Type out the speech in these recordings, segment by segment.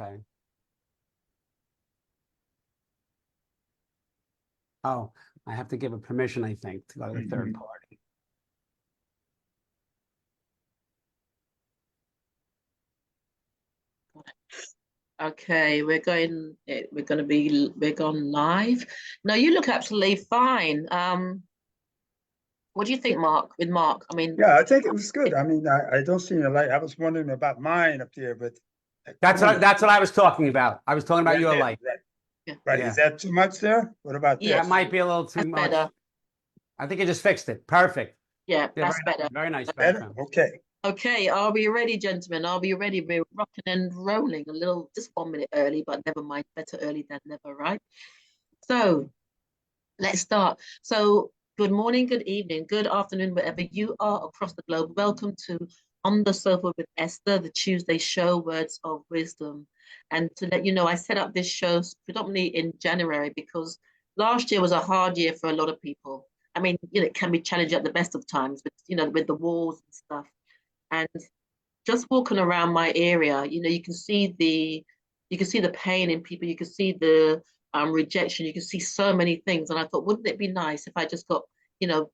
Okay. Oh, I have to give it permission, I think, to go to the third party. Okay, we're going live. No, you look absolutely fine. What do you think, Mark? With Mark, I mean, Yeah, I think it was good. I mean, I don't see a light. I was wondering about mine up there, but That's what I was talking about. I was talking about right your there, light. right, yeah, right. Is Yeah. that too much there? What about That yes, this? might be a little too that's much. better. I think you just fixed it. Perfect. Yeah, Yeah, that's better. very nice Better? background. Okay. Okay, are we ready, gentlemen? Are we ready? We're rocking and rolling a little, just 1 minute early, but never mind. Better early than never, right? So let's start. So, good morning, good evening, good afternoon, wherever you are across the globe. Welcome to On the Sofa with Esther, the Tuesday show, Words of Wisdom. And to let you know, I set up this show predominantly in January because last year was a hard year for a lot of people. I mean, it can be challenging at the best of times, but with the wars and stuff. And just walking around my area, you can see the pain in people, you can see the rejection, you can see so many things. And I thought, wouldn't it be nice if I just got,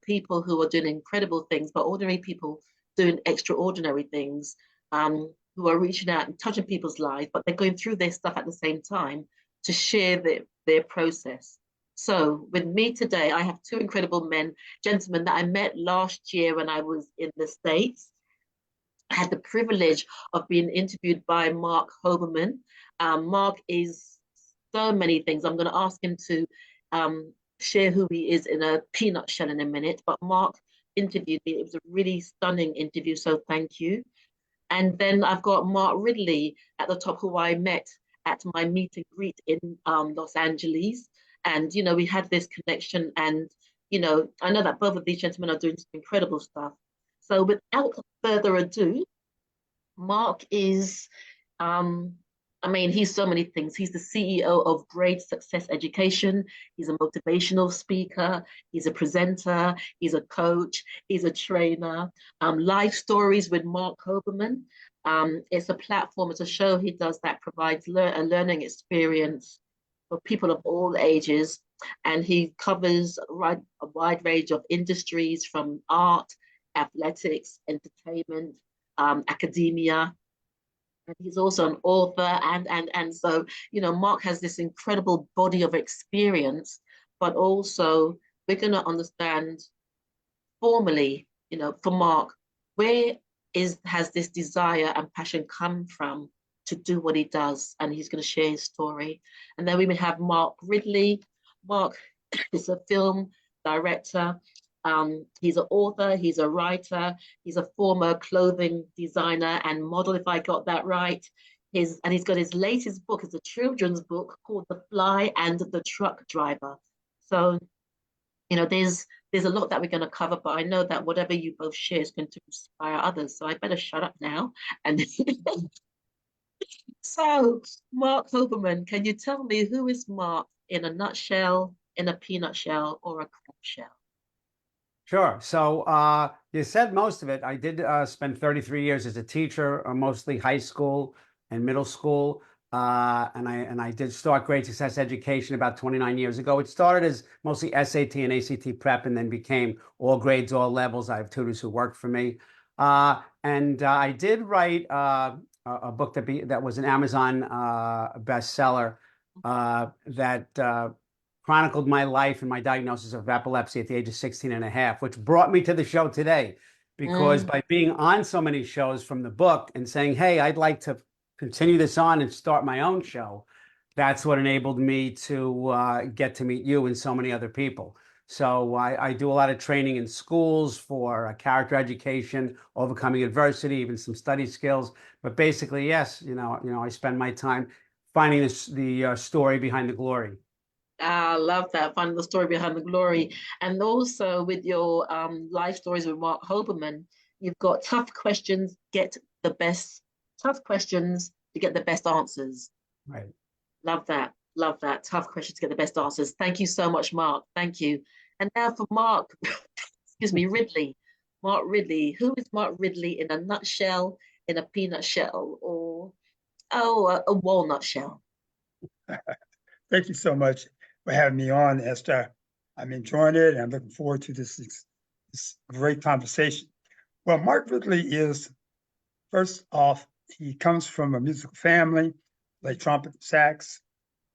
people who are doing incredible things, but ordinary people doing extraordinary things, who are reaching out and touching people's lives, but they're going through their stuff at the same time to share their process. So with me today, I have two incredible gentlemen that I met last year when I was in the States. I had the privilege of being interviewed by Marc Hoberman. Mark is so many things. I'm going to ask him to share who he is in a peanut shell in a minute. But Mark interviewed me. It was a really stunning interview. So thank you. And then I've got Mark Ridley at the top, who I met at my meet and greet in Los Angeles. And, we had this connection. And, I know that both of these gentlemen are doing some incredible stuff. So without further ado, Mark is, he's so many things. He's the CEO of Great Success Education. He's a motivational speaker. He's a presenter. He's a coach. He's a trainer. Life Stories with Marc Hoberman. It's a platform, it's a show he does that provides a learning experience for people of all ages. And he covers a wide range of industries from art, athletics, entertainment, academia. And he's also an author, and so Mark has this incredible body of experience, but also we're going to understand formally, for Mark, where has this desire and passion come from to do what he does, and he's going to share his story. And then we may have Mark Ridley. Mark is a film director. He's an author, he's a writer, he's a former clothing designer and model, if I got that right. He's got his latest book, it's a children's book called The Fly and the Truck Driver. So, there's a lot that we're going to cover, but I know that whatever you both share is going to inspire others. So I better shut up now. And so, Marc Hoberman, can you tell me who is Mark in a nutshell, in a peanut shell, or a crab shell? Sure. So you said most of it. I did spend 33 years as a teacher, mostly high school and middle school. And I did start Great Success Education about 29 years ago. It started as mostly SAT and ACT prep, and then became all grades, all levels. I have tutors who worked for me. And I did write a book that was an Amazon bestseller that chronicled my life and my diagnosis of epilepsy at the age of 16 and a half, which brought me to the show today. Because by being on so many shows from the book and saying, hey, I'd like to continue this on and start my own show, that's what enabled me to get to meet you and so many other people. So I do a lot of training in schools for character education, overcoming adversity, even some study skills. But basically, yes, I spend my time finding the story behind the glory. I love that. Finding the story behind the glory. And also with your life stories with Marc Hoberman, you've got tough questions, tough questions to get the best answers. Right. Love that. Love that. Tough questions to get the best answers. Thank you so much, Mark. Thank you. And now for Mark, excuse me, Ridley. Mark Ridley. Who is Mark Ridley in a nutshell, in a peanut shell, or a walnut shell. Thank you so much for having me on, Esther. I'm enjoying it, and I'm looking forward to this great conversation. Well, Mark Ridley is, first off, he comes from a musical family, play trumpet, sax,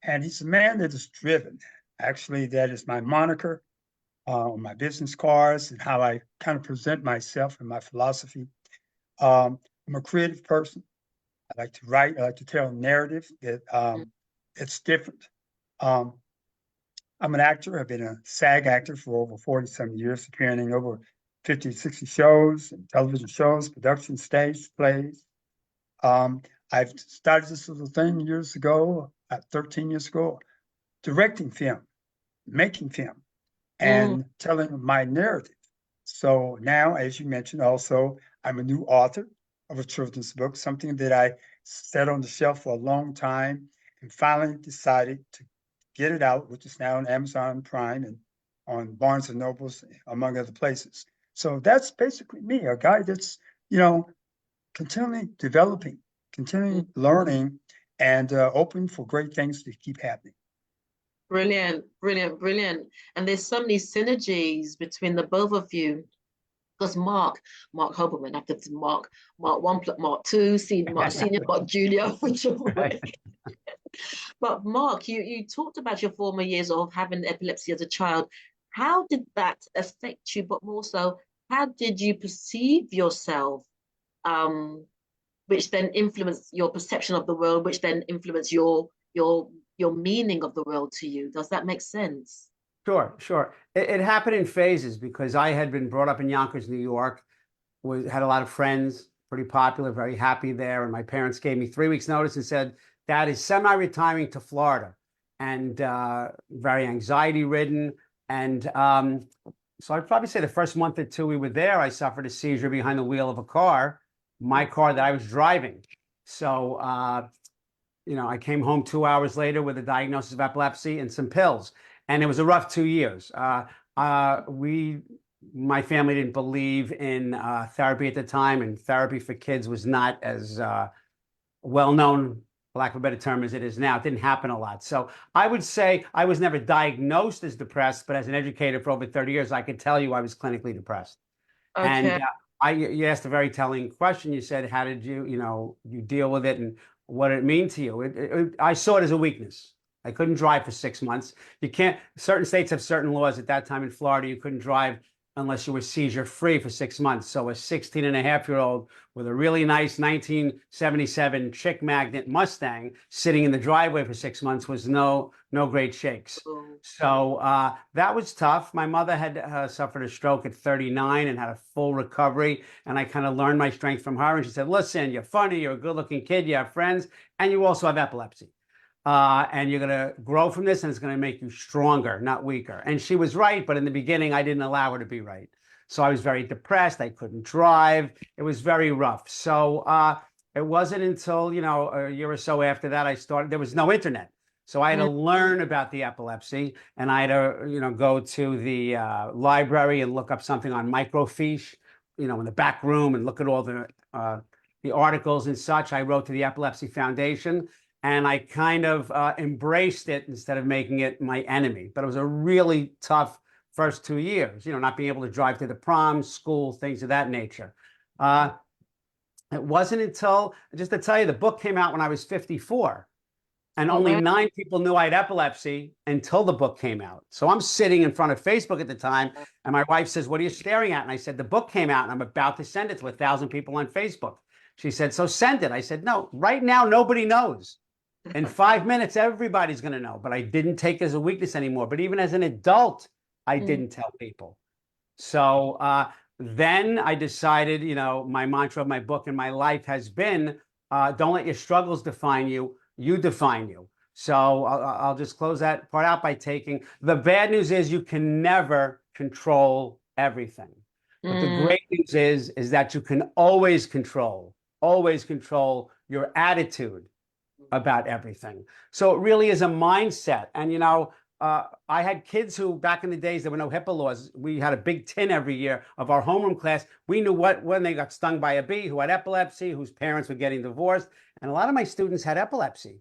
and he's a man that is driven. Actually, that is my moniker on my business cards and how I kind of present myself and my philosophy. I'm a creative person. I like to write. I like to tell a narrative that's different. Um, I'm an actor. I've been a SAG actor for over 40-some years, appearing in over 50, 60 shows, and television shows, production, stage plays. I've started this little thing years ago, 13 years ago, directing film, making film, and telling my narrative. So now, as you mentioned, also, I'm a new author of a children's book, something that I set on the shelf for a long time and finally decided to get it out, which is now on Amazon Prime and on Barnes and Nobles, among other places. So that's basically me, a guy that's, continually developing, continually learning, and open for great things to keep happening. Brilliant, brilliant, brilliant. And there's so many synergies between the both of you. Because Marc Hoberman, after Mark 1, Mark 2, Mark Senior, Mark Junior, whichever way. But Marc, you talked about your former years of having epilepsy as a child. How did that affect you? But more so, how did you perceive yourself? Which then influenced your perception of the world, which then influenced your meaning of the world to you. Does that make sense? Sure, sure. It happened in phases because I had been brought up in Yonkers, New York, had a lot of friends, pretty popular, very happy there. And my parents gave me 3 weeks notice and said, Dad is semi-retiring to Florida, and very anxiety ridden. And so I'd probably say the first month or two we were there, I suffered a seizure behind the wheel of a car, my car that I was driving. So, I came home 2 hours later with a diagnosis of epilepsy and some pills. And it was a rough 2 years. My family didn't believe in therapy at the time, and therapy for kids was not as well known, for lack of a better term, as it is now. It didn't happen a lot. So I would say I was never diagnosed as depressed, but as an educator for over 30 years, I could tell you I was clinically depressed. Okay. And you asked a very telling question. You said, how did you deal with it, and what did it mean to you? I saw it as a weakness. I couldn't drive for 6 months. You can't, certain states have certain laws. At that time in Florida, you couldn't drive unless you were seizure free for 6 months. So a 16-and-a-half-year-old with a really nice 1977 chick magnet Mustang sitting in the driveway for 6 months was no great shakes. So that was tough. My mother had suffered a stroke at 39 and had a full recovery. And I kind of learned my strength from her. And she said, listen, you're funny, you're a good looking kid, you have friends, and you also have epilepsy. And you're going to grow from this, and it's going to make you stronger, not weaker. And she was right, but in the beginning, I didn't allow her to be right. So I was very depressed. I couldn't drive. It was very rough. So it wasn't until, a year or so after that, there was no internet. So I had to learn about the epilepsy, and I had to, go to the library and look up something on microfiche, in the back room, and look at all the articles and such. I wrote to the Epilepsy Foundation, and I kind of embraced it instead of making it my enemy. But it was a really tough first 2 years, not being able to drive to the prom, school, things of that nature. It wasn't until, just to tell you, the book came out when I was 54. And only 9 people knew I had epilepsy until the book came out. So I'm sitting in front of Facebook at the time, and my wife says, what are you staring at? And I said, the book came out, and I'm about to send it to 1,000 people on Facebook. She said, so send it. I said, no, right now, nobody knows. In 5 minutes, everybody's going to know. But I didn't take it as a weakness anymore. But even as an adult, I didn't tell people. So then I decided, my mantra of my book and my life has been, don't let your struggles define you. You define you. So I'll just close that part out by taking, the bad news is you can never control everything. But the great news is that you can always control your attitude about everything. So it really is a mindset. And, I had kids who, back in the days, there were no HIPAA laws. We had a big tin every year of our homeroom class. We knew when they got stung by a bee, who had epilepsy, whose parents were getting divorced. And a lot of my students had epilepsy.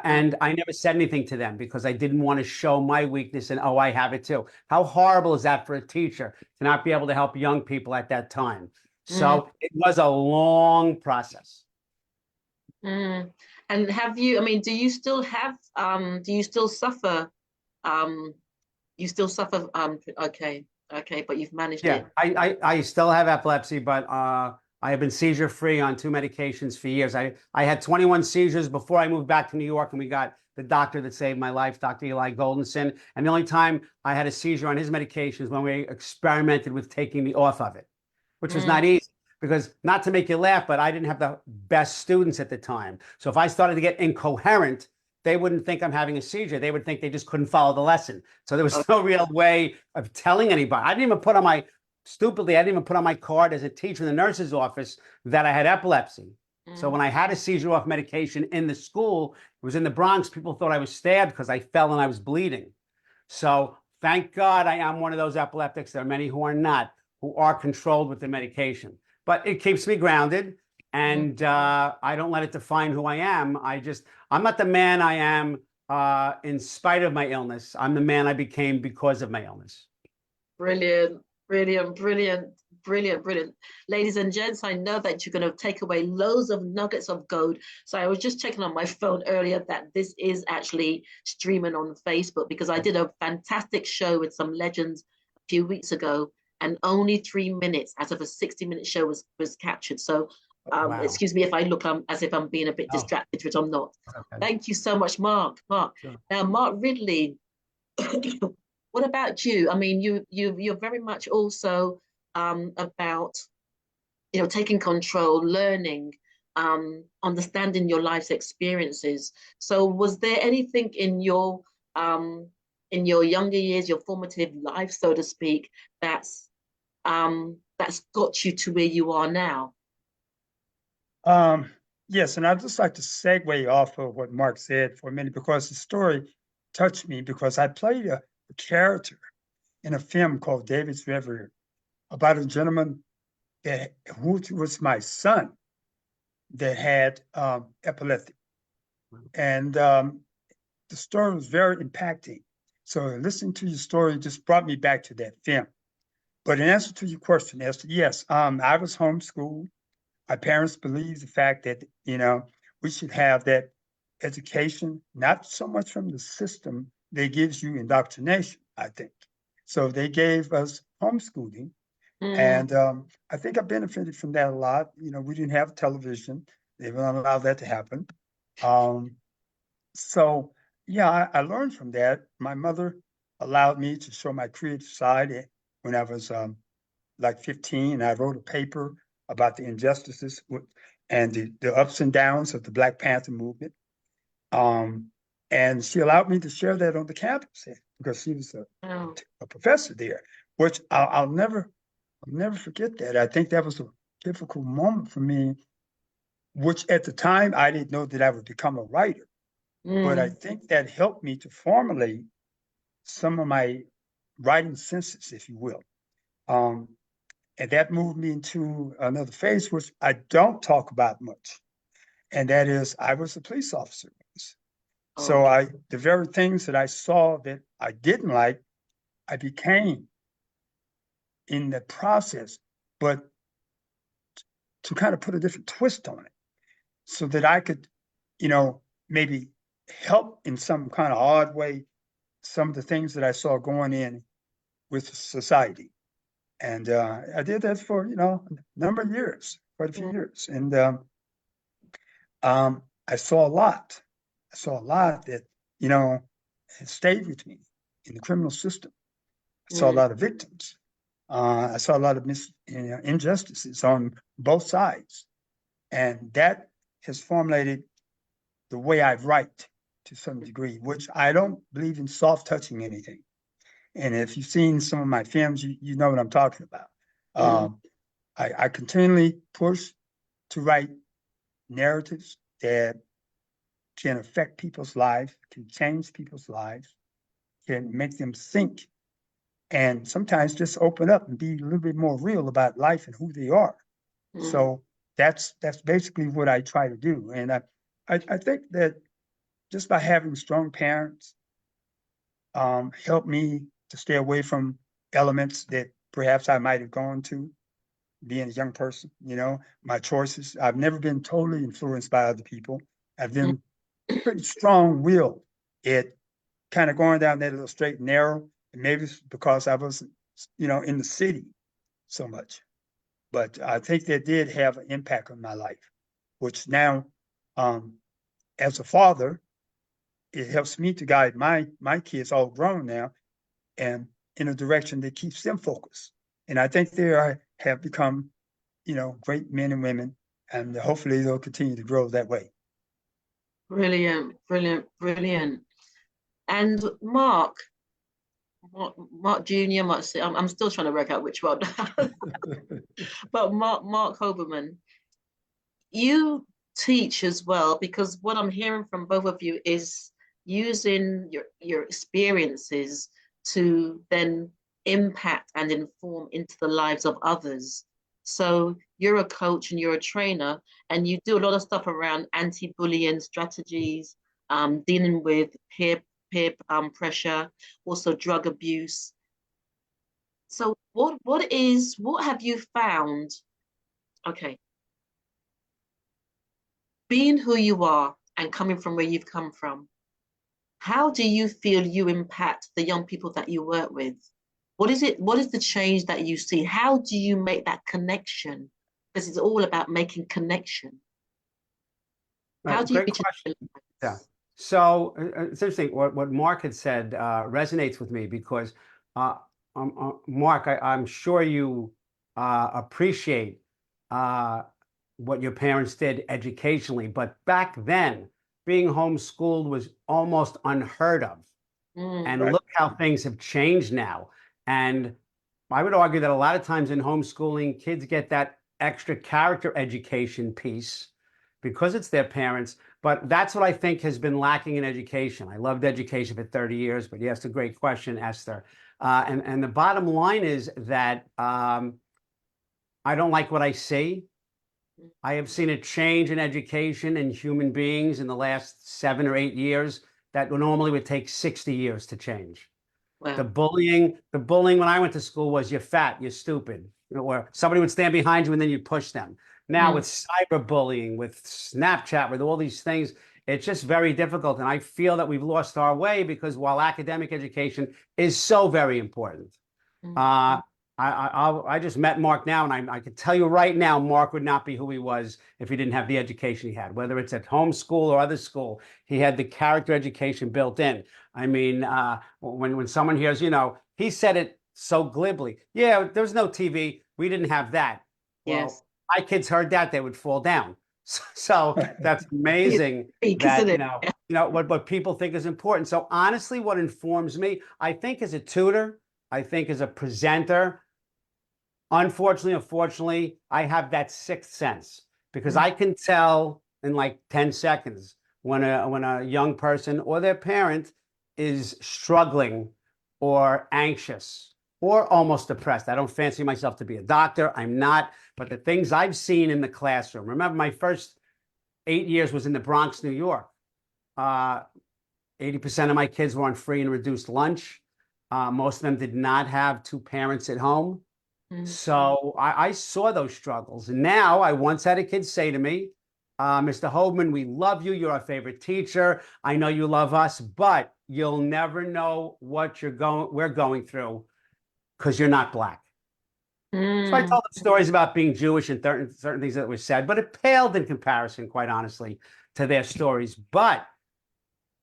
And I never said anything to them because I didn't want to show my weakness and, oh, I have it too. How horrible is that for a teacher to not be able to help young people at that time? Mm, So it was a long process. mm. And have you, I mean, do you still have, do you still suffer, you still suffer, okay, but you've managed Yeah, it. I still have epilepsy, but I have been seizure free on 2 medications for years. I had 21 seizures before I moved back to New York, and we got the doctor that saved my life, Dr. Eli Goldenson. And the only time I had a seizure on his medications when we experimented with taking me off of it, which was not Mm, easy because, not to make you laugh, but I didn't have the best students at the time. So if I started to get incoherent, they wouldn't think I'm having a seizure. They would think they just couldn't follow the lesson. So there was no real way of telling anybody. I didn't even put on my, stupidly, I didn't even put on my card as a teacher in the nurse's office that I had epilepsy. So mm. when I had a seizure off medication in the school, it was in the Bronx, people thought I was stabbed because I fell and I was bleeding. So thank God I am one of those epileptics. There are many who are not, who are controlled with the medication. But it keeps me grounded, and I don't let it define who I am. I'm not the man I am in spite of my illness. I'm the man I became because of my illness. Brilliant, brilliant, brilliant, brilliant, brilliant. Ladies and gents, I know that you're going to take away loads of nuggets of gold. So I was just checking on my phone earlier that this is actually streaming on Facebook, because I did a fantastic show with some legends a few weeks ago, and only 3 minutes out of a 60-minute show was captured. So Wow. excuse me if I look as if I'm being a bit Oh, distracted, which I'm not. okay. Thank you so much, Mark. Sure. Now, Mark Ridley, what about you? I mean, you're very much also about, taking control, learning, understanding your life's experiences. So was there anything in your younger years, your formative life, so to speak, that's got you to where you are now? Yes, and I'd just like to segue off of what Mark said for a minute because the story touched me because I played a character in a film called David's Reverie about a gentleman who was my son that had epilepsy. And the story was very impacting. So listening to your story just brought me back to that film. But in answer to your question, Esther, yes, I was homeschooled. My parents believed the fact that, we should have that education, not so much from the system that gives you indoctrination, I think. So they gave us homeschooling. Mm, And I think I benefited from that a lot. We didn't have television. They wouldn't allow that to happen. Um, so yeah, I learned from that. My mother allowed me to show my creative side when I was like 15. I wrote a paper about the injustices and the ups and downs of the Black Panther movement. And she allowed me to share that on the campus because she was oh, a professor there, which I'll never forget that. I think that was a difficult moment for me, which at the time I didn't know that I would become a writer. But I mm, think that helped me to formulate some of my writing senses, if you will. Um, and that moved me into another phase, which I don't talk about much. And that is, I was a police officer. So okay. the very things that I saw that I didn't like, I became in the process, but to kind of put a different twist on it so that I could, maybe help in some kind of odd way some of the things that I saw going in with society. And I did that for, a number of years, quite a few Mm, years. And I saw a lot. I saw a lot that, had stayed with me in the criminal system. I saw a mm, lot of victims. I saw a lot of injustices on both sides. And that has formulated the way I write to some degree, which I don't believe in soft touching anything. And if you've seen some of my films, you know what I'm talking about. mm, I continually push to write narratives that can affect people's lives, can change people's lives. can make them think and sometimes just open up and be a little bit more real about life and who they are. So that's basically what I try to do. And I think that just by having strong parents helped me to stay away from elements that perhaps I might have gone to being a young person, my choices. I've never been totally influenced by other people. I've been pretty strong willed at kind of going down that little straight and narrow. And maybe it's because I was, in the city so much. But I think that did have an impact on my life, which now, as a father, it helps me to guide my kids, all grown now, and in a direction that keeps them focused. And I think have become, great men and women, and hopefully they'll continue to grow that way. Brilliant, brilliant, brilliant. And Mark Jr., I'm still trying to work out which one. But Marc Hoberman, you teach as well, because what I'm hearing from both of you is using your experiences to then impact and inform into the lives of others. So you're a coach and you're a trainer, and you do a lot of stuff around anti-bullying strategies, dealing with peer pressure, also drug abuse. So what have you found? Okay, being who you are and coming from where you've come from, how do you feel you impact the young people that you work with? What is the change that you see? How do you make that connection? Because it's all about making connection. How do you Great question. Yeah. So it's interesting what Mark had said resonates with me because Mark, I'm sure you appreciate what your parents did educationally, but back then being homeschooled was almost unheard of. And Right. look how things have changed now. And I would argue that a lot of times in homeschooling, kids get that extra character education piece because it's their parents. But that's what I think has been lacking in education. I loved education for 30 years, but you asked a great question, Esther. And the bottom line is that I don't like what I see. I have seen a change in education and human beings in the last 7 or 8 years that normally would take 60 years to change. Wow. The bullying when I went to school was you're fat, you're stupid, or somebody would stand behind you and then you push them. Now with cyberbullying, with Snapchat, with all these things, it's just very difficult. And I feel that we've lost our way because while academic education is so very important, I just met Mark now, and I can tell you right now, Mark would not be who he was if he didn't have the education he had, whether it's at home school or other school. He had the character education built in. I mean, when someone hears, he said it so glibly. Yeah, there was no TV. We didn't have that. Yes. Well, my kids heard that, they would fall down. So that's amazing that, what people think is important. So honestly, what informs me, I think as a tutor, I think as a presenter, unfortunately, I have that sixth sense because I can tell in like 10 seconds when a young person or their parent is struggling or anxious or almost depressed. I don't fancy myself to be a doctor. I'm not. But the things I've seen in the classroom, remember my first 8 years was in the Bronx, New York. 80% of my kids were on free and reduced lunch. Most of them did not have two parents at home. So I saw those struggles. And now I once had a kid say to me, Mr. Hoberman, we love you. You're our favorite teacher. I know you love us, but you'll never know what we're going through because you're not Black. So I told them stories about being Jewish and certain things that were said, but it paled in comparison, quite honestly, to their stories. But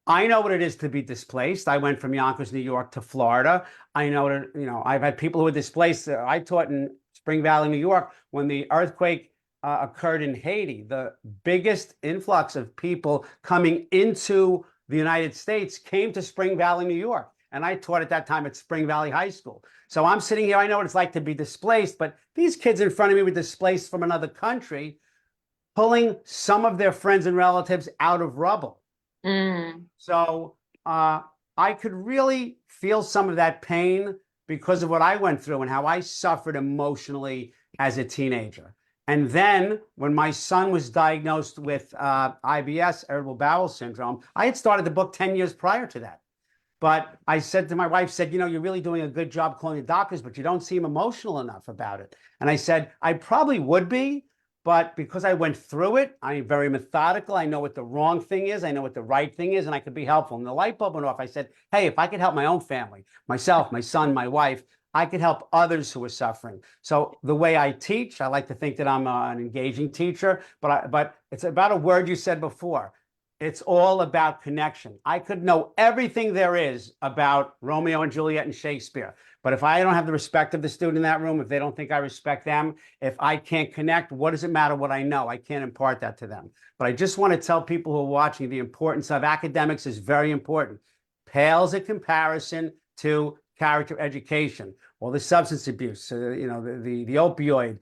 I know what it is to be displaced. I went from Yonkers, New York to Florida. I know that, I've had people who were displaced. I taught in Spring Valley, New York, when the earthquake occurred in Haiti. The biggest influx of people coming into the United States came to Spring Valley, New York. And I taught at that time at Spring Valley High School. So I'm sitting here, I know what it's like to be displaced, but these kids in front of me were displaced from another country, pulling some of their friends and relatives out of rubble. So I could really feel some of that pain because of what I went through and how I suffered emotionally as a teenager. And then when my son was diagnosed with IBS, irritable bowel syndrome, I had started the book 10 years prior to that. But I said to my wife, said, you know, you're really doing a good job calling the doctors, but you don't seem emotional enough about it. And I said, I probably would be, but because I went through it, I'm very methodical. I know what the wrong thing is. I know what the right thing is, and I could be helpful. And the light bulb went off. I said, hey, if I could help my own family, myself, my son, my wife, I could help others who are suffering. So the way I teach, I like to think that I'm an engaging teacher, but it's about a word you said before. It's all about connection. I could know everything there is about Romeo and Juliet and Shakespeare. But if I don't have the respect of the student in that room, if they don't think I respect them, if I can't connect, what does it matter what I know? I can't impart that to them. But I just want to tell people who are watching the importance of academics is very important. Pales in comparison to character education or the substance abuse, the opioid.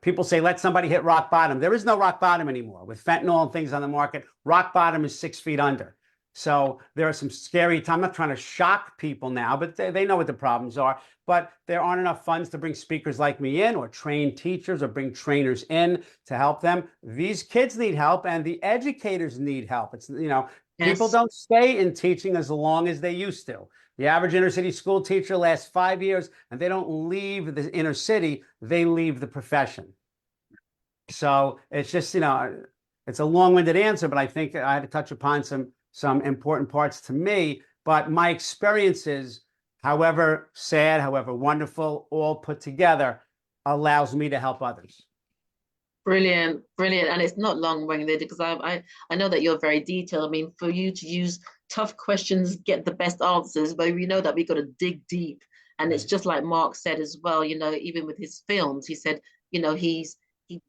People say, let somebody hit rock bottom. There is no rock bottom anymore. With fentanyl and things on the market, rock bottom is 6 feet under. So there are some scary times. I'm not trying to shock people now, but they know what the problems are. But there aren't enough funds to bring speakers like me in or train teachers or bring trainers in to help them. These kids need help and the educators need help. People Yes. don't stay in teaching as long as they used to. The average inner city school teacher lasts 5 years and they don't leave the inner city, they leave the profession. So it's just, it's a long-winded answer, but I think I had to touch upon some important parts to me. But my experiences, however sad, however wonderful, all put together, allows me to help others. Brilliant, brilliant. And it's not long-winded because I know that you're very detailed. I mean, for you to use tough questions, get the best answers, but we know that we got to dig deep. And it's Right. just like Mark said as well, even with his films, he said, he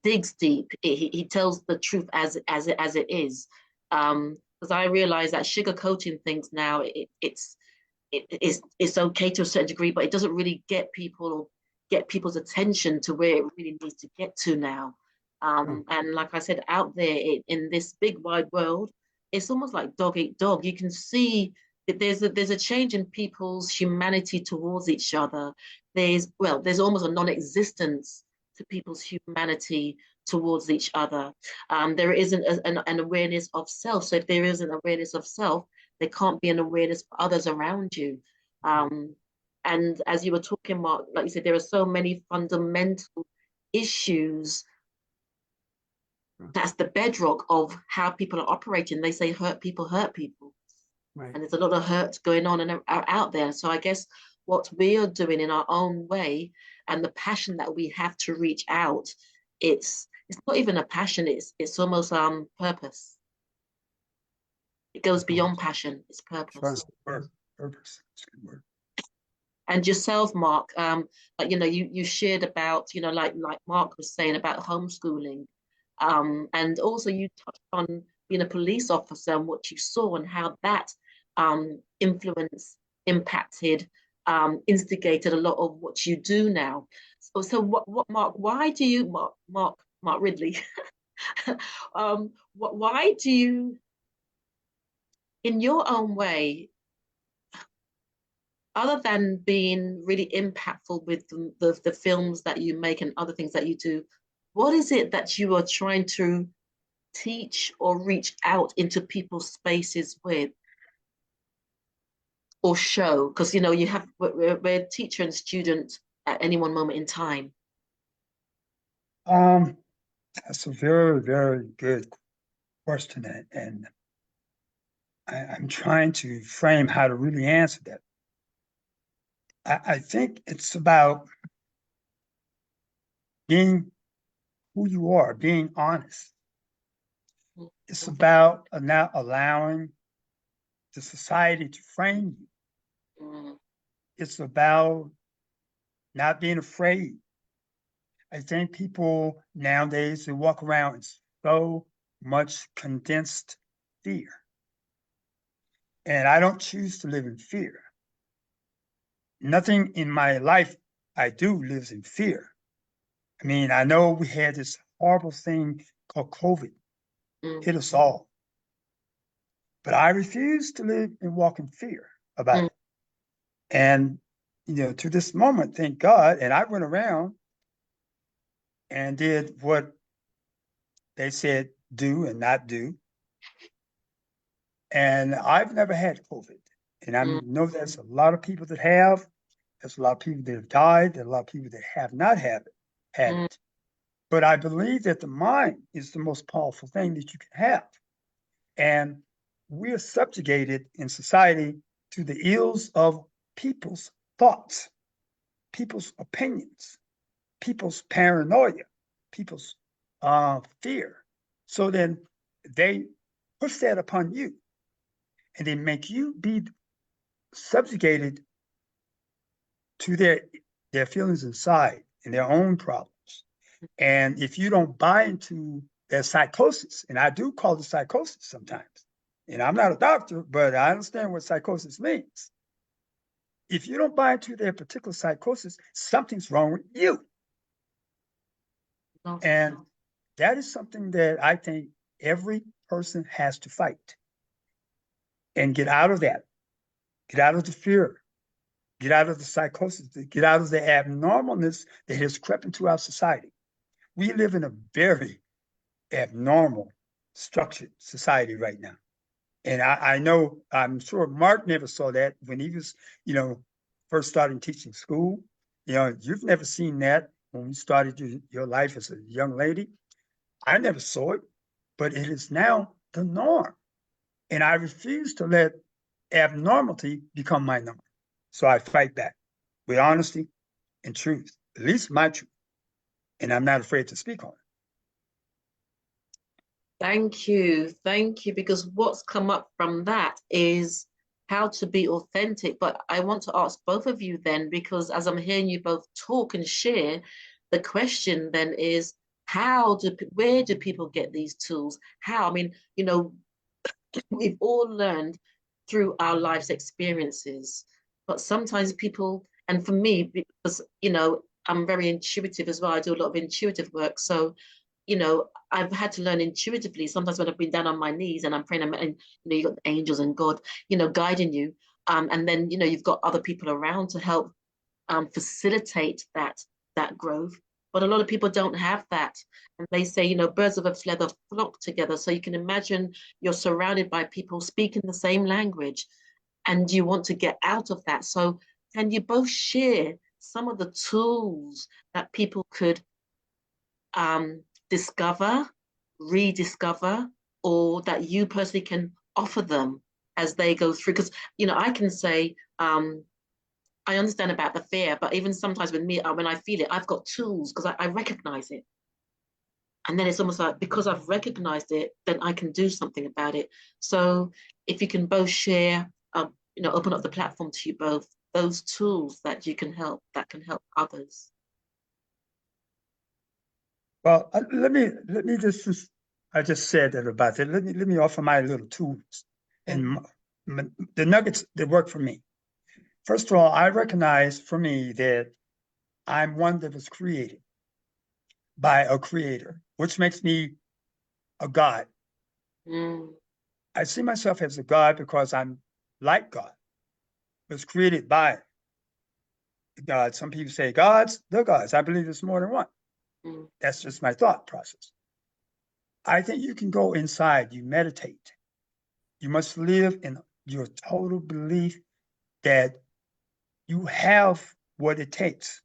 digs deep. He tells the truth as it is. Because I realize that sugarcoating things now, it's okay to a certain degree, but it doesn't really get people's attention to where it really needs to get to now. And like I said, out there in this big wide world, it's almost like dog eat dog. You can see that there's a change in people's humanity towards each other. There's almost a non-existence to people's humanity towards each other. There isn't an awareness of self. So if there is an awareness of self, there can't be an awareness for others around you. And as you were talking, Mark, like you said, there are so many fundamental issues. That's the bedrock of how people are operating. They say hurt people hurt people. Right. And there's a lot of hurt going on and out there. So I guess what we are doing in our own way and the passion that we have to reach out, it's not even a passion, it's almost purpose. It goes beyond passion, it's purpose. Purpose. That's a good word. And yourself, Mark, you shared about, like Mark was saying about homeschooling. And also you touched on being a police officer and what you saw and how that influence impacted, instigated a lot of what you do now. So what Mark, why do you, Mark Ridley, why do you, in your own way, other than being really impactful with the films that you make and other things that you do, what is it that you are trying to teach or reach out into people's spaces with or show? Because we're teacher and student at any one moment in time. That's a very, very good question, and I'm trying to frame how to really answer that. I think it's about being who you are, being honest. It's about not allowing the society to frame you. It's about not being afraid. I think people nowadays, they walk around in so much condensed fear. And I don't choose to live in fear. Nothing in my life I do lives in fear. I mean, I know we had this horrible thing called COVID hit us all. But I refuse to live and walk in fear. about it. And, to this moment, thank God, and I went around and did what they said do and not do. And I've never had COVID. And I know there's a lot of people that have. There's a lot of people that have died. There's a lot of people that have not had it. But I believe that the mind is the most powerful thing that you can have. And we are subjugated in society to the ills of people's thoughts, people's opinions, people's paranoia, people's fear. So then they push that upon you and they make you be subjugated to their feelings inside and their own problems. And if you don't buy into their psychosis, and I do call it psychosis sometimes, and I'm not a doctor, but I understand what psychosis means. If you don't buy into their particular psychosis, something's wrong with you. And that is something that I think every person has to fight and get out of that, get out of the fear, get out of the psychosis, get out of the abnormalness that has crept into our society. We live in a very abnormal, structured society right now. And I know, I'm sure Mark never saw that when he was, first starting teaching school. You've never seen that when you started your life as a young lady. I never saw it, but it is now the norm. And I refuse to let abnormality become my norm. So I fight back with honesty and truth, at least my truth. And I'm not afraid to speak on it. Thank you. Thank you. Because what's come up from that is how to be authentic. But I want to ask both of you then, because as I'm hearing you both talk and share, the question then is, where do people get these tools? How? I mean, we've all learned through our life's experiences, but sometimes people, and for me, because, I'm very intuitive as well. I do a lot of intuitive work. So, I've had to learn intuitively. Sometimes when I've been down on my knees and I'm praying, and you've got the angels and God, guiding you. And then, you've got other people around to help facilitate that growth. But a lot of people don't have that. And they say, birds of a feather flock together. So you can imagine you're surrounded by people speaking the same language and you want to get out of that. So can you both share some of the tools that people could discover, rediscover, or that you personally can offer them as they go through? Because, I can say, I understand about the fear, but even sometimes with me, when I feel it, I've got tools because I recognize it. And then it's almost like, because I've recognized it, then I can do something about it. So if you can both share, open up the platform to you both, those tools that can help others. Well, let me just, I just said that about that. Let me offer my little tools and the nuggets that work for me. First of all, I recognize for me that I'm one that was created by a creator, which makes me a God. I see myself as a God because I'm like God. I was created by God. Some people say gods, they're gods. I believe there's more than one. That's just my thought process. I think you can go inside, you meditate. You must live in your total belief that you have what it takes.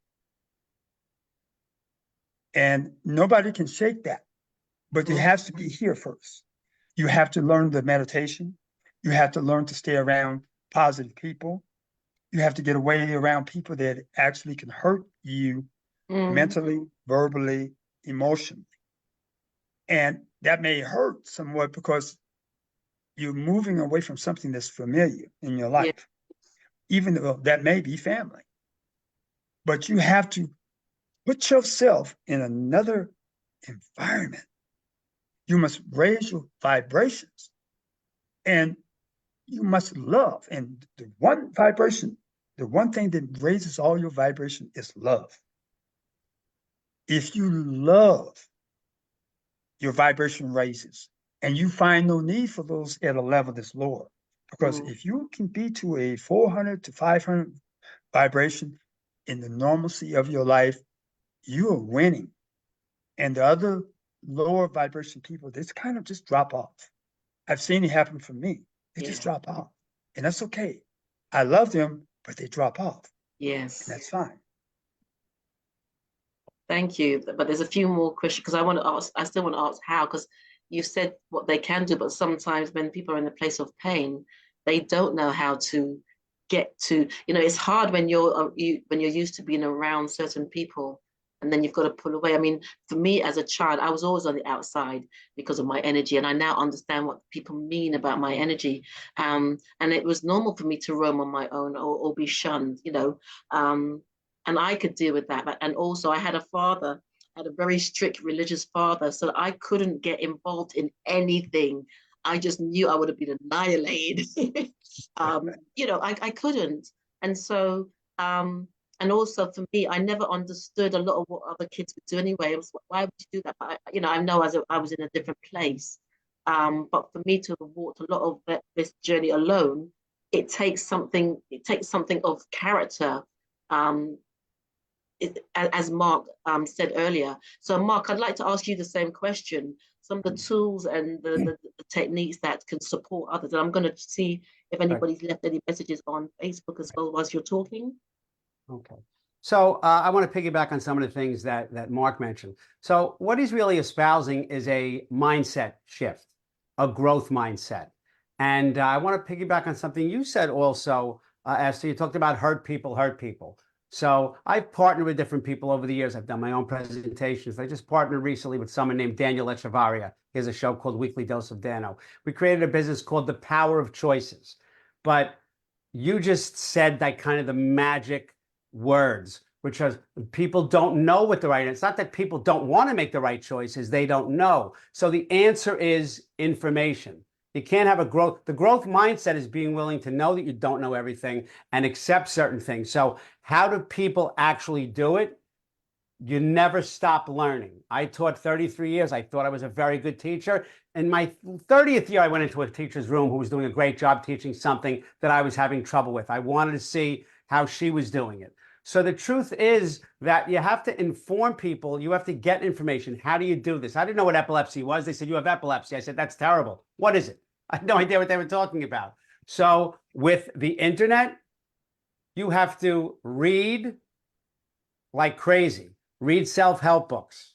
And nobody can shake that, but it has to be here first. You have to learn the meditation. You have to learn to stay around positive people. You have to get away around people that actually can hurt you mentally, verbally, emotionally. And that may hurt somewhat because you're moving away from something that's familiar in your life, even though that may be family. But you have to put yourself in another environment. You must raise your vibrations and you must love. And the one thing that raises all your vibration is love. If you love, your vibration raises and you find no need for those at a level that's lower. Because Mm. if you can be to a 400 to 500 vibration in the normalcy of your life, you are winning. And the other lower vibration people, they just kind of just drop off. I've seen it happen for me. They just Yeah. drop off. And that's okay. I love them, but they drop off. And Yes. that's fine. Thank you. But there's a few more questions because I want to ask, I still want to ask how, because you said what they can do, but sometimes when people are in a place of pain, they don't know how to get to, it's hard when when you're used to being around certain people and then you've got to pull away. I mean, for me as a child, I was always on the outside because of my energy, and I now understand what people mean about my energy. And it was normal for me to roam on my own or be shunned, and I could deal with that. And also, I had a very strict religious father, so I couldn't get involved in anything. I just knew I would have been annihilated. I couldn't. And so, and also for me, I never understood a lot of what other kids would do anyway. It was, why would you do that? But I know I was in a different place. But for me to have walked a lot of this journey alone, it takes something. It takes something of character. Um, as Mark said earlier. So, Mark, I'd like to ask you the same question. Some of the tools and the techniques that can support others. And I'm going to see if anybody's left any messages on Facebook as well whilst you're talking. Okay. So I want to piggyback on some of the things that Mark mentioned. So what he's really espousing is a mindset shift, a growth mindset. And I want to piggyback on something you said also, Esther. You talked about hurt people hurt people. So I've partnered with different people over the years. I've done my own presentations. I just partnered recently with someone named Daniel Echevarria. He has a show called Weekly Dose of Dano. We created a business called The Power of Choices. But you just said that kind of the magic words, which is people don't know what the right. It's not that people don't want to make the right choices; they don't know. So the answer is information. You can't have the growth mindset is being willing to know that you don't know everything and accept certain things. So how do people actually do it? You never stop learning. I taught 33 years. I thought I was a very good teacher. In my 30th year, I went into a teacher's room who was doing a great job teaching something that I was having trouble with. I wanted to see how she was doing it. So the truth is that you have to inform people. You have to get information. How do you do this? I didn't know what epilepsy was. They said, you have epilepsy. I said, that's terrible. What is it? I had no idea what they were talking about. So with the internet, you have to read like crazy. Read self-help books.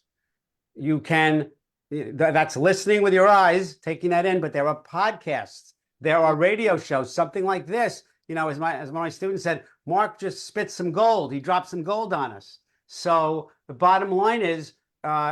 You can, that's listening with your eyes, taking that in, but there are podcasts. There are radio shows, something like this. As one of my students said, Mark just spit some gold. He dropped some gold on us. So the bottom line is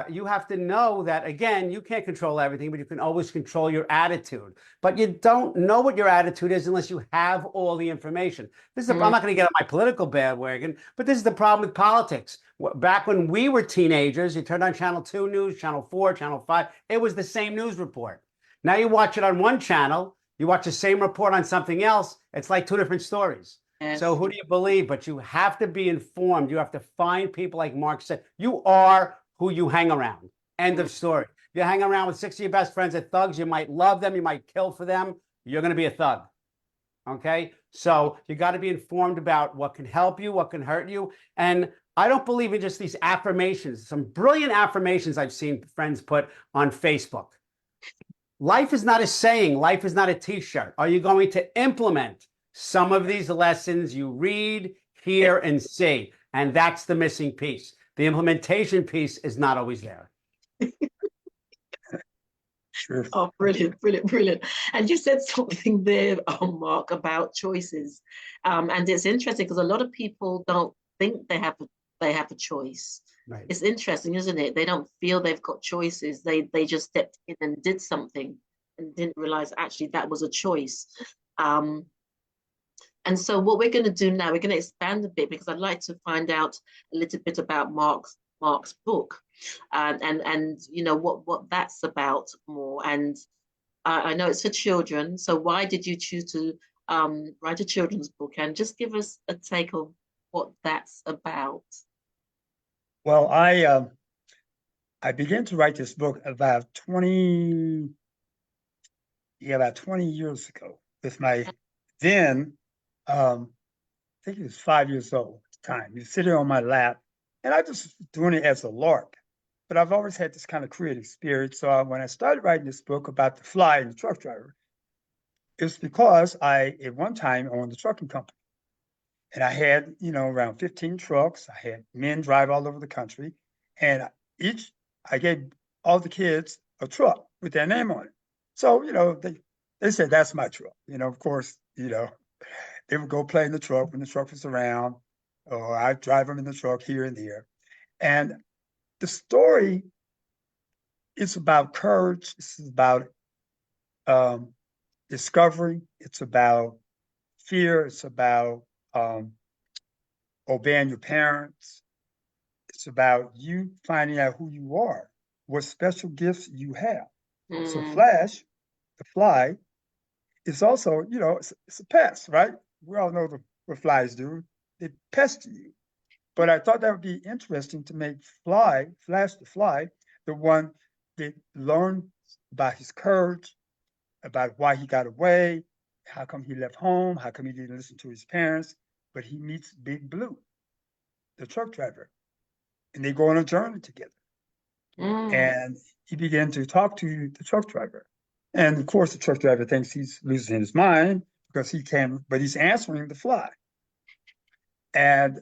you have to know that, again, you can't control everything, but you can always control your attitude. But you don't know what your attitude is unless you have all the information. I'm not going to get on my political bandwagon, but this is the problem with politics. Back when we were teenagers, you turned on Channel 2 News, Channel 4, Channel 5. It was the same news report. Now you watch it on one channel, you watch the same report on something else. It's like two different stories. Yes. So who do you believe? But you have to be informed. You have to find people, like Mark said. You are who you hang around. End of story. You hang around with 6 of your best friends at thugs. You might love them. You might kill for them. You're going to be a thug. Okay? So you got to be informed about what can help you, what can hurt you. And I don't believe in just these affirmations. Some brilliant affirmations I've seen friends put on Facebook. Life is not a saying. Life is not a t-shirt. Are you going to implement some of these lessons you read, hear, and see? And that's the missing piece. The implementation piece is not always there. Sure. Oh, brilliant, brilliant, brilliant. And you said something there, Mark, about choices. And it's interesting because a lot of people don't think they have a choice. Right. It's interesting, isn't it? They don't feel they've got choices. They just stepped in and did something and didn't realize actually that was a choice. And so what we're going to do now, we're going to expand a bit because I'd like to find out a little bit about Mark's book and what that's about more. And I know it's for children. So why did you choose to write a children's book? And just give us a take of what that's about. Well, I began to write this book about 20 years ago. with my then, I think he was 5 years old at the time. He was sitting on my lap, and I just was doing it as a lark. But I've always had this kind of creative spirit. So when I started writing this book about the fly and the truck driver, it's because I, at one time, owned a trucking company. And I had, around 15 trucks. I had men drive all over the country. And each, I gave all the kids a truck with their name on it. So, they said, that's my truck. Of course, they would go play in the truck when the truck was around, or I'd drive them in the truck here and there. And the story is about courage. It's about discovery. It's about fear. It's about obeying your parents. It's about you finding out who you are, what special gifts you have. So Flash, the fly, is also, it's a pest, right? We all know what flies do. They pest you. But I thought that would be interesting to make Flash the fly, the one that learned about his courage, about why he got away, how come he left home, how come he didn't listen to his parents. But he meets Big Blue, the truck driver, and they go on a journey together. And he began to talk to the truck driver. And of course, the truck driver thinks he's losing his mind because but he's answering the fly. And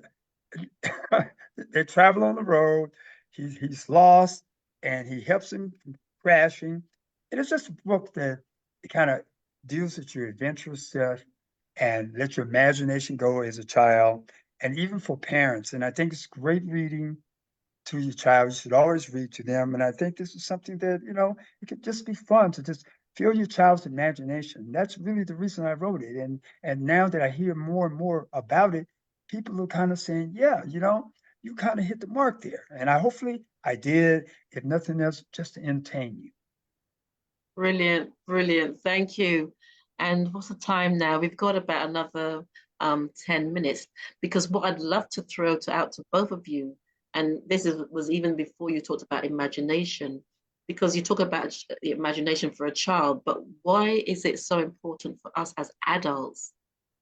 they travel on the road. He's lost, and he helps him from crashing. And it's just a book that it kind of deals with your adventurous self and let your imagination go as a child, and even for parents. And I think it's great reading to your child. You should always read to them. And I think this is something that, it could just be fun to just fill your child's imagination. That's really the reason I wrote it. And now that I hear more and more about it, people are kind of saying, yeah, you kind of hit the mark there. And hopefully I did, if nothing else, just to entertain you. Brilliant, brilliant. Thank you. And what's the time now? We've got about another 10 minutes, because what I'd love to throw out to both of you, and was even before you talked about imagination, because you talk about the imagination for a child, but why is it so important for us as adults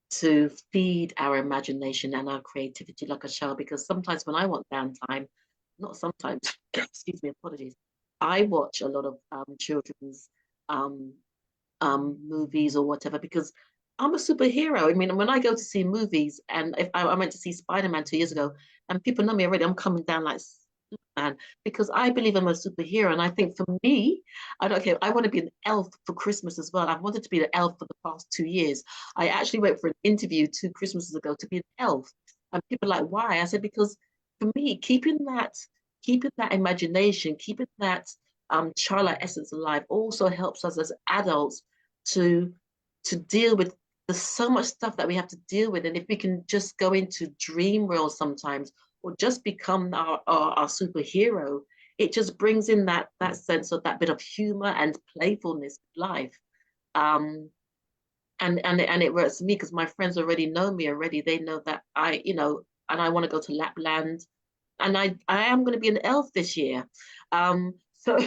to feed our imagination and our creativity like a child? Because sometimes when I want downtime, not sometimes, excuse me, apologies, I watch a lot of children's movies or whatever, because I'm a superhero. I mean, when I go to see movies, and if I went to see Spider-Man 2 years ago, and people know me already, I'm coming down like Superman, because I believe I'm a superhero. And I think for me, I don't care. I want to be an elf for Christmas as well. I've wanted to be an elf for the past 2 years. I actually went for an interview 2 Christmases ago to be an elf, and people are like, why? I said, because for me, keeping that imagination, keeping that childlike essence alive also helps us as adults to deal with there's so much stuff that we have to deal with. And if we can just go into dream world sometimes, or just become our superhero, it just brings in that sense of that bit of humor and playfulness in life. And it works for me because my friends already know me already. They know that and I want to go to Lapland, and I am going to be an elf this year. So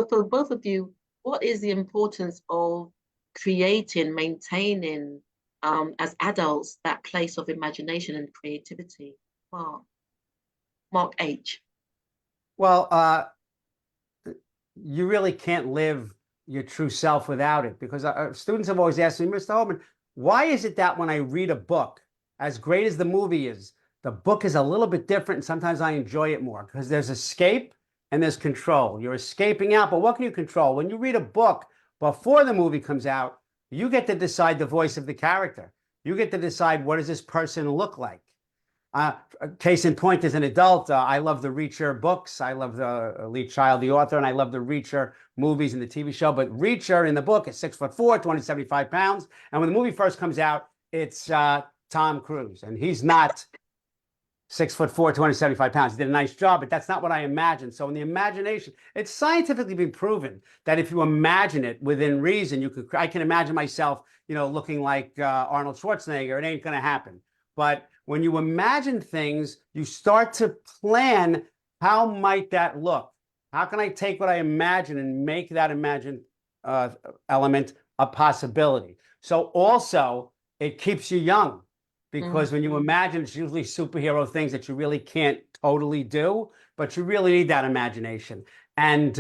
for both of you, what is the importance of creating, maintaining, as adults, that place of imagination and creativity? Mark H. Well, you really can't live your true self without it, because students have always asked me, Mr. Hoberman, why is it that when I read a book, as great as the movie is, the book is a little bit different, and sometimes I enjoy it more? Because there's escape and there's control. You're escaping out, but what can you control? When you read a book before the movie comes out, you get to decide the voice of the character. You get to decide, what does this person look like? Case in point, as an adult, I love the Reacher books. I love the Lee Child, the author, and I love the Reacher movies and the TV show. But Reacher in the book is 6'4", 275 pounds. And when the movie first comes out, it's Tom Cruise. And he's not 6'4", 275 pounds. He did a nice job, but that's not what I imagined. So in the imagination, it's scientifically been proven that if you imagine it within reason, I can imagine myself, looking like Arnold Schwarzenegger. It ain't going to happen. But when you imagine things, you start to plan, how might that look? How can I take what I imagine and make that imagined element a possibility. So also it keeps you young because when you imagine, it's usually superhero things that you really can't totally do, but you really need that imagination. And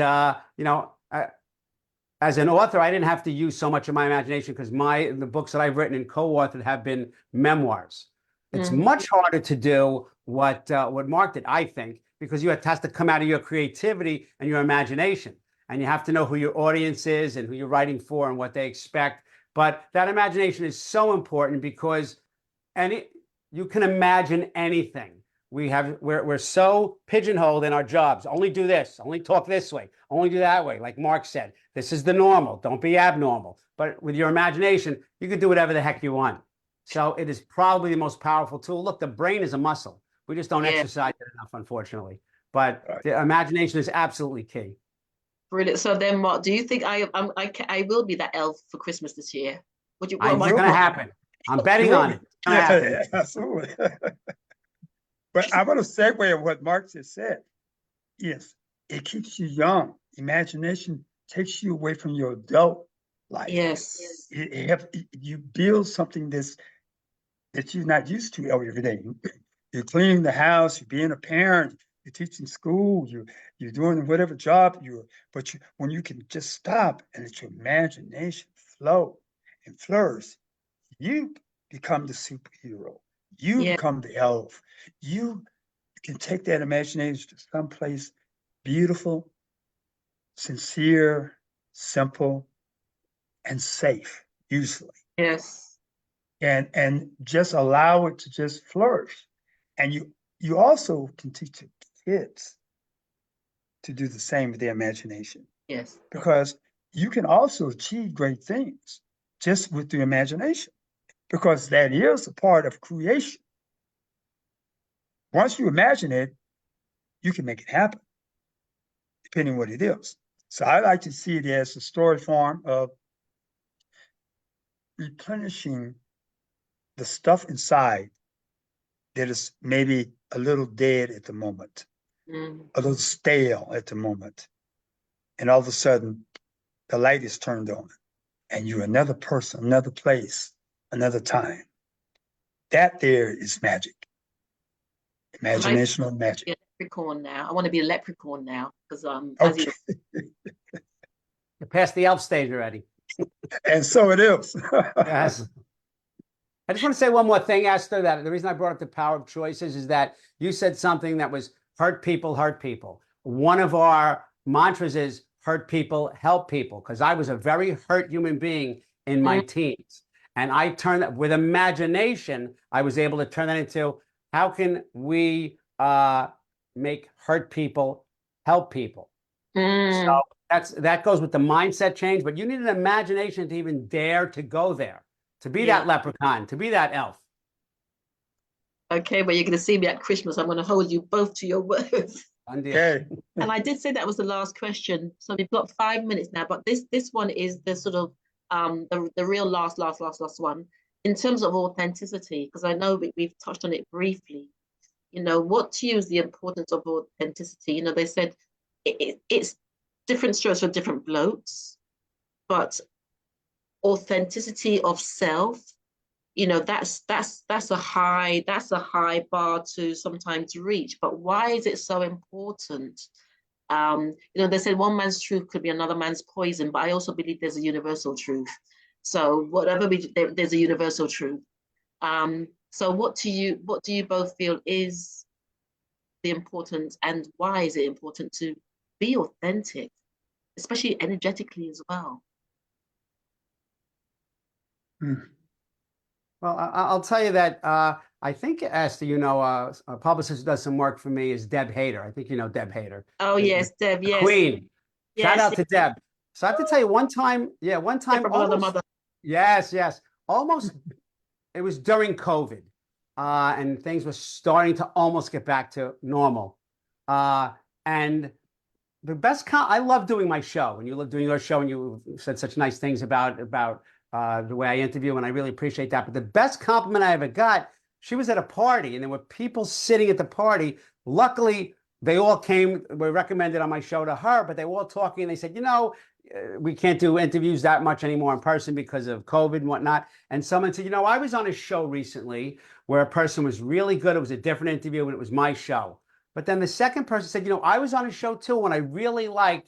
as an author, I didn't have to use so much of my imagination because the books that I've written and co-authored have been memoirs. It's much harder to do what Marc did, I think, because you has to come out of your creativity and your imagination, and you have to know who your audience is and who you're writing for and what they expect. But that imagination is so important because you can imagine anything. We're so pigeonholed in our jobs. Only do this, only talk this way, only do that way. Like Marc said, this is the normal. Don't be abnormal. But with your imagination, you can do whatever the heck you want. So it is probably the most powerful tool. Look, the brain is a muscle. We just don't exercise it enough, unfortunately. But the imagination is absolutely key. Brilliant. So then, Marc, do you think I will be that elf for Christmas this year? It's going to happen. I'm betting on it. Yeah, absolutely. But I want to segue on what Marc just said. Yes, it keeps you young. Imagination takes you away from your adult life. Yes. You build something that you're not used to every day. You're cleaning the house, you're being a parent, you're teaching school, you're doing whatever job when you can just stop and let your imagination flow and flourish, you become the superhero. You become the elf. You can take that imagination to someplace beautiful, sincere, simple, and safe, usually. Yes. And just allow it to just flourish. And you also can teach your kids to do the same with their imagination. Yes. Because you can also achieve great things just with the imagination, because that is a part of creation. Once you imagine it, you can make it happen, depending on what it is. So I like to see it as a story form of replenishing the stuff inside that is maybe a little dead at the moment, a little stale at the moment. And all of a sudden, the light is turned on and you're another person, another place, another time. That there is magic. Imaginational magic. Leprechaun now. I want to be a leprechaun now because Okay. You're past the elf stage already. And so it is. Yes. I just want to say one more thing, Esther, that the reason I brought up the power of choices is that you said something that was hurt people, hurt people. One of our mantras is hurt people, help people, because I was a very hurt human being in my teens. And I turned that with imagination, I was able to turn that into how can we make hurt people help people? So that goes with the mindset change, but you need an imagination to even dare to go there, to be that leprechaun, to be that elf. Okay, but you're going to see me at Christmas. I'm going to hold you both to your words. Okay. And I did say that was the last question. So we've got 5 minutes now, but this one is the sort of the real last one in terms of authenticity, because I know we've touched on it briefly. What to you is the importance of authenticity? They said it's different strokes for different blokes, but authenticity of self, that's a high bar to sometimes reach. But why is it so important? They said one man's truth could be another man's poison, but I also believe there's a universal truth. So there's a universal truth. So what do you both feel is the importance, and why is it important to be authentic, especially energetically as well? Well, I'll tell you that I think, Esther, a publicist who does some work for me is Deb Hader. I think you know Deb Hader. Oh, yes, Deb, yes. Queen. Yes, Shout out to Deb. So I have to tell you, one time, almost, mother. Yes. Almost, it was during COVID, and things were starting to almost get back to normal. And the best I love doing my show, and you love doing your show, and you said such nice things about the way I interview, and I really appreciate that. But the best compliment I ever got, she was at a party, and there were people sitting at the party. Luckily, they all were recommended on my show to her, but they were all talking, and they said, we can't do interviews that much anymore in person because of COVID and whatnot. And someone said, I was on a show recently where a person was really good. It was a different interview and it was my show. But then the second person said, I was on a show too. What I really liked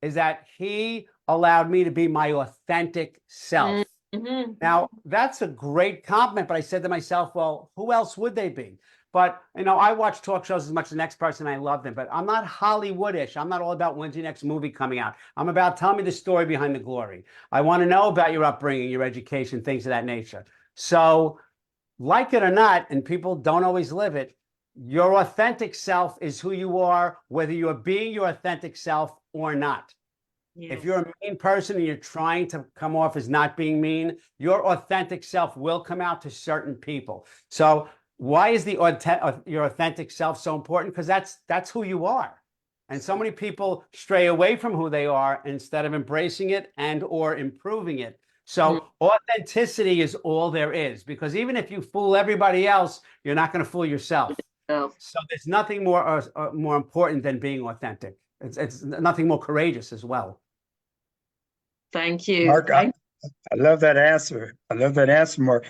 is that he allowed me to be my authentic self. Mm-hmm. Now, that's a great compliment, but I said to myself, well, who else would they be? But, I watch talk shows as much as the next person. I love them, but I'm not Hollywoodish. I'm not all about when's your next movie coming out. I'm about tell me the story behind the glory. I want to know about your upbringing, your education, things of that nature. So, like it or not, and people don't always live it, your authentic self is who you are, whether you're being your authentic self or not. Yes. If you're a mean person and you're trying to come off as not being mean, your authentic self will come out to certain people. So why is your authentic self so important? Because that's who you are. And so many people stray away from who they are instead of embracing it and or improving it. So authenticity is all there is, because even if you fool everybody else, you're not going to fool yourself. So there's nothing more important than being authentic. It's nothing more courageous as well. Thank you. Mark, I love that answer. I love that answer, Mark.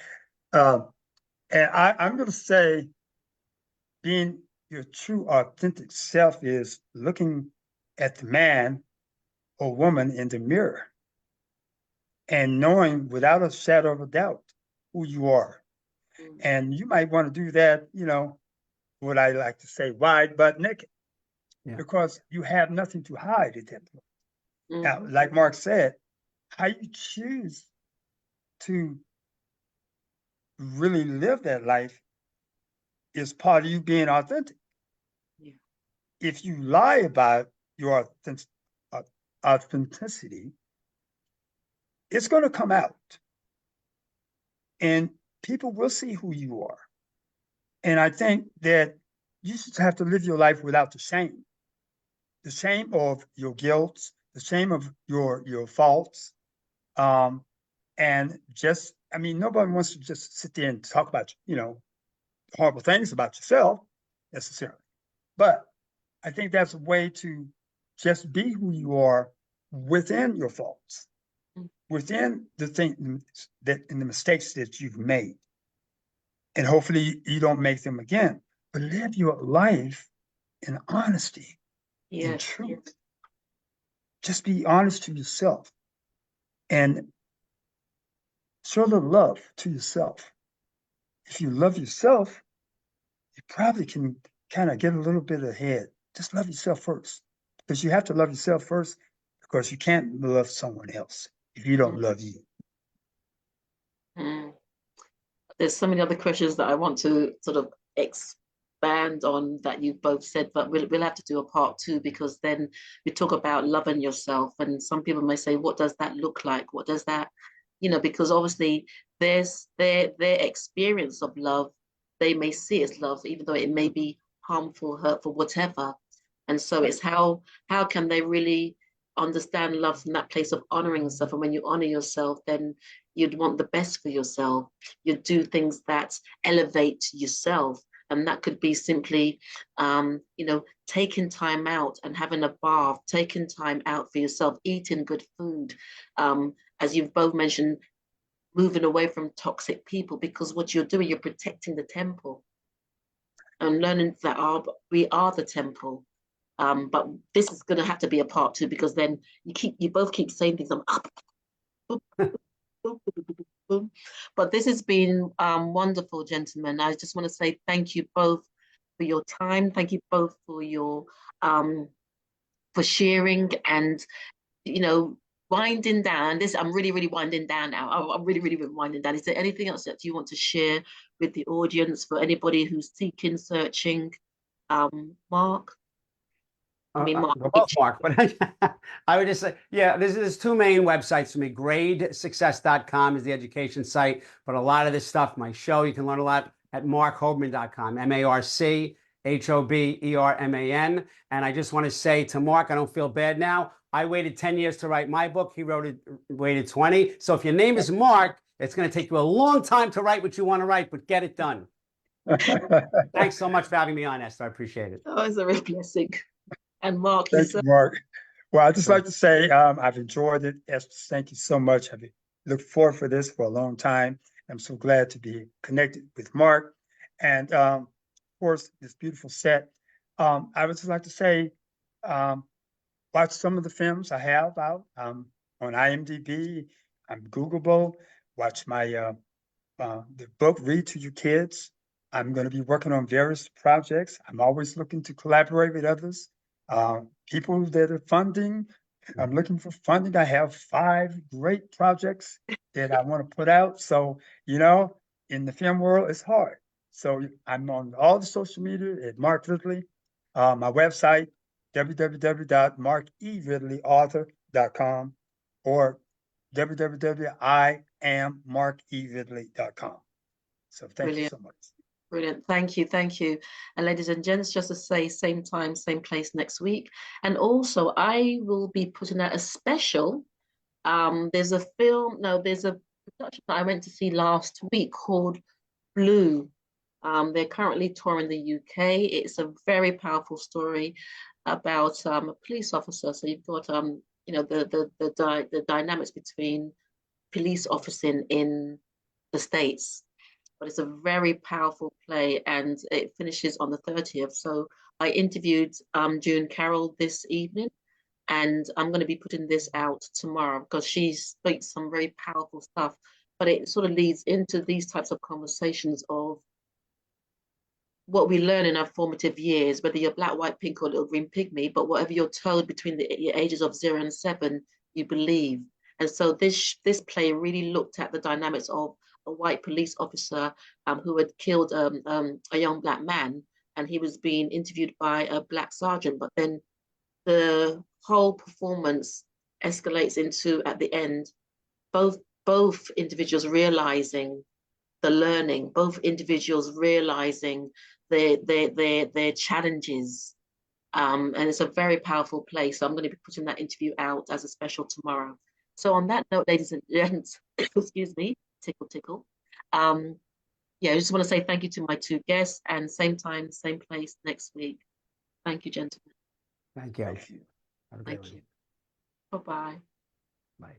And I'm going to say being your true authentic self is looking at the man or woman in the mirror and knowing without a shadow of a doubt who you are. And you might want to do that, what I like to say, wide but naked, because you have nothing to hide at that point. Now, like Mark said, how you choose to really live that life is part of you being authentic. Yeah. If you lie about your authenticity, it's going to come out. And people will see who you are. And I think that you should have to live your life without the shame of your guilt, the shame of your faults. And just, nobody wants to just sit there and talk about, horrible things about yourself necessarily. But I think that's a way to just be who you are within your faults, within the things and the mistakes that you've made. And hopefully you don't make them again, but live your life in honesty and truth. Just be honest to yourself and show the love to yourself. If you love yourself, you probably can kind of get a little bit ahead. Just love yourself first, because you have to love yourself first, because you can't love someone else if you don't love you. There's so many other questions that I want to sort of expand on that you've both said, but we'll have to do a part 2, because then we talk about loving yourself, and some people may say, what does that look like? What does that, because obviously there's their experience of love, they may see it as love, even though it may be harmful, hurtful, whatever. And so it's how can they really understand love from that place of honoring yourself? And when you honor yourself, then you'd want the best for yourself. You'd do things that elevate yourself. And that could be simply, taking time out and having a bath, taking time out for yourself, eating good food. As you've both mentioned, moving away from toxic people, because what you're doing, you're protecting the temple and learning that we are the temple. But this is going to have to be a part 2, because then you both keep saying things. I'm up. But this has been wonderful, gentlemen. I just want to say thank you both for your time. Thank you both for your for sharing and winding down. I'm really, really winding down now. I'm really, really winding down. Is there anything else that you want to share with the audience for anybody who's seeking, searching? Mark? We're both Mark, but I would just say, there's 2 main websites for me. Gradesuccess.com is the education site, but a lot of this stuff, my show, you can learn a lot at marchoberman.com, MarChoberman. And I just want to say to Mark, I don't feel bad now. I waited 10 years to write my book. He waited 20. So if your name is Mark, it's going to take you a long time to write what you want to write, but get it done. Thanks so much for having me on, Esther. I appreciate it. Oh, it's a real blessing. And Mark, thank you, Mark. Well, I'd just So like to say I've enjoyed it. Esther, thank you so much. I've looked forward for this for a long time. I'm so glad to be connected with Mark and of course this beautiful set. I would just like to say, um, watch some of the films I have out on IMDb. I'm Googleable. Watch my the book, Read to Your Kids. I'm going to be working on various projects. I'm always looking to collaborate with others, people that are funding. I'm looking for funding. I have 5 great projects that I want to put out. So, in the film world, it's hard. So I'm on all the social media at Mark Ridley. My website, www.markeridleyauthor.com or www.iammarkeridley.com. So thank you Brilliant. so much. Brilliant. Thank you. Thank you. And ladies and gents, just to say, same time, same place next week. And also, I will be putting out a special. There's a there's a production that I went to see last week called Blue. They're currently touring the UK. It's a very powerful story about a police officer. So you've got the dynamics between police officing in the States, but it's a very powerful play and it finishes on the 30th. So I interviewed June Carroll this evening and I'm going to be putting this out tomorrow because she speaks some very powerful stuff, but it sort of leads into these types of conversations of what we learn in our formative years, whether you're black, white, pink, or little green pygmy, but whatever you're told between the ages of 0 and 7, you believe. And so this play really looked at the dynamics of a white police officer who had killed a young black man, and he was being interviewed by a black sergeant. But then the whole performance escalates into, at the end, both individuals realizing the learning, both individuals realizing their challenges. And it's a very powerful place. So I'm going to be putting that interview out as a special tomorrow. So on that note, ladies and gents, excuse me, tickle, tickle. Yeah, I just want to say thank you to my 2 guests and same time, same place next week. Thank you, gentlemen. thank you. Thank you. Have a great Thank one. you. Bye-bye. Bye.